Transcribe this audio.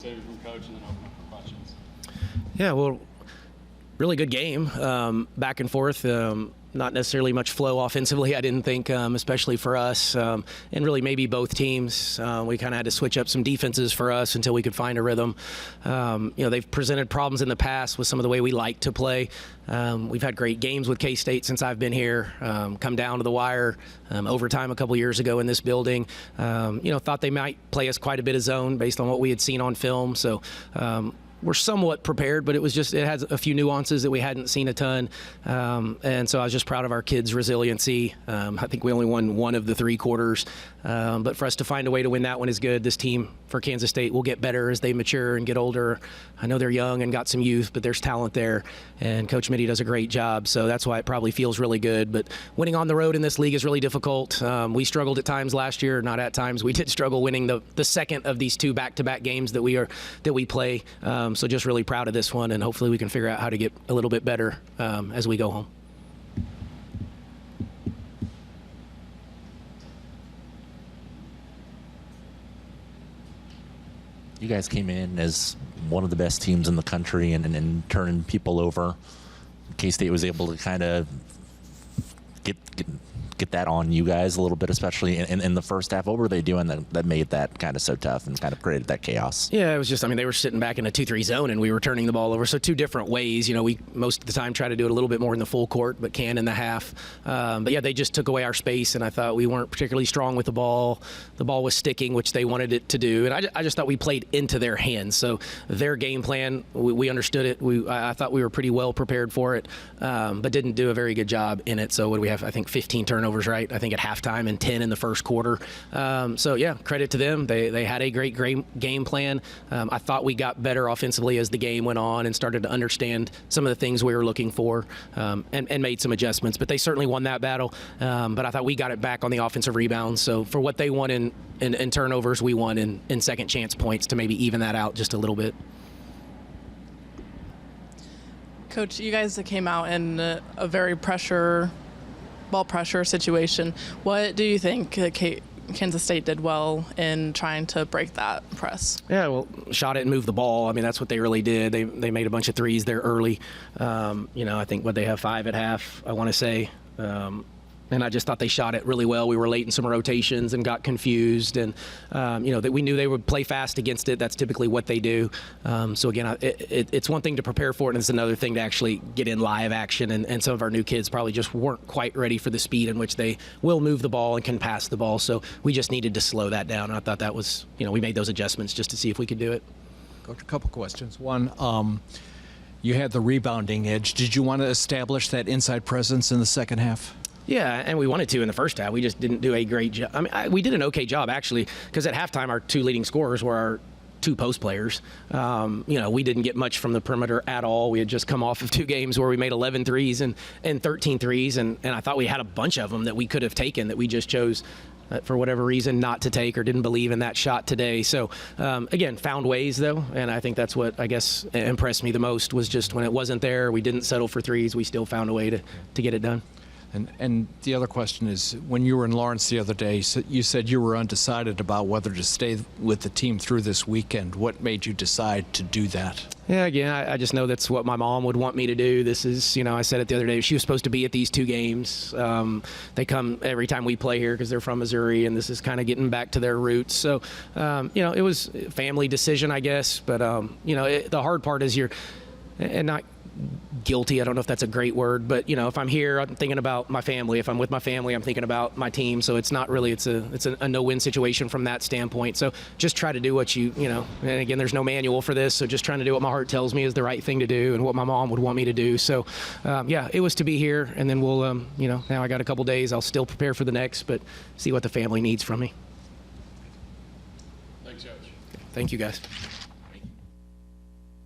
Save it from coach and then open up for questions. Yeah, well, really good game, back and forth. Not necessarily much flow offensively, I didn't think, especially for us, and really maybe both teams. We kind of had to switch up some defenses for us until we could find a rhythm. They've presented problems in the past with some of the way we like to play. We've had great games with K-State since I've been here, come down to the wire, overtime a couple years ago in this building. Thought they might play us quite a bit of zone based on what we had seen on film. So we're somewhat prepared, but it has a few nuances that we hadn't seen a ton. And so I was just proud of our kids' resiliency. I think we only won one of the 3 quarters. But for us to find a way to win that one is good. This team for Kansas State will get better as they mature and get older. I know they're young and got some youth, but there's talent there. And Coach Mitty does a great job. So that's why it probably feels really good. But winning on the road in this league is really difficult. We struggled at times last year, not at times. We did struggle winning the second of these 2 back-to-back games that we play. So just really proud of this one, and hopefully we can figure out how to get a little bit better as we go home. You guys came in as one of the best teams in the country and turning people over. K-State was able to kind of get that on you guys a little bit, especially in the first half. What were they doing that made that kind of so tough and kind of created that chaos? Yeah, it was just, they were sitting back in a 2-3 zone and we were turning the ball over. So 2 different ways. We most of the time try to do it a little bit more in the full court, but can in the half. But yeah, they just took away our space, and I thought we weren't particularly strong with the ball. The ball was sticking, which they wanted it to do. And I just thought we played into their hands. So their game plan, we understood it. I thought we were pretty well prepared for it, but didn't do a very good job in it. So what do we have? I think 15 turnovers, right? I think at halftime and 10 in the first quarter. So yeah, credit to them. They had a great game plan. I thought we got better offensively as the game went on and started to understand some of the things we were looking for, and made some adjustments. But they certainly won that battle. But I thought we got it back on the offensive rebounds. So for what they won in turnovers, we won in second chance points to maybe even that out just a little bit. Coach, you guys came out in a very ball pressure situation. What do you think Kansas State did well in trying to break that press? Yeah, well, shot it and moved the ball. That's what they really did. They made a bunch of threes there early. I think they have 5 at half, I want to say. And I just thought they shot it really well. We were late in some rotations and got confused. And, that we knew they would play fast against it. That's typically what they do. So, again, it's one thing to prepare for it, and it's another thing to actually get in live action. And some of our new kids probably just weren't quite ready for the speed in which they will move the ball and can pass the ball. So we just needed to slow that down. And I thought that was, we made those adjustments just to see if we could do it. Coach, a couple questions. One, you had the rebounding edge. Did you want to establish that inside presence in the second half? Yeah, and we wanted to in the first half. We just didn't do a great job. We did an okay job, actually, because at halftime our 2 leading scorers were our 2 post players. We didn't get much from the perimeter at all. We had just come off of 2 games where we made 11 threes and 13 threes, and I thought we had a bunch of them that we could have taken that we just chose for whatever reason not to take or didn't believe in that shot today. So, again, found ways, though, and I think that's what, I guess, impressed me the most was just when it wasn't there, we didn't settle for threes. We still found a way to get it done. And the other question is, when you were in Lawrence the other day, you said you were undecided about whether to stay with the team through this weekend. What made you decide to do that? Yeah, again, I just know that's what my mom would want me to do. This is, I said it the other day, she was supposed to be at these 2 games. They come every time we play here because they're from Missouri, and this is kind of getting back to their roots. So, it was a family decision, I guess. But, the hard part is and not guilty, I don't know if that's a great word, but if I'm here, I'm thinking about my family. If I'm with my family, I'm thinking about my team. So it's not really, it's a no-win situation from that standpoint. So just try to do what and again, there's no manual for this, so just trying to do what my heart tells me is the right thing to do and what my mom would want me to do. So yeah, it was to be here, and then we'll now I got a couple days. I'll still prepare for the next, but see what the family needs from me. Thanks, Coach. Thank you, guys.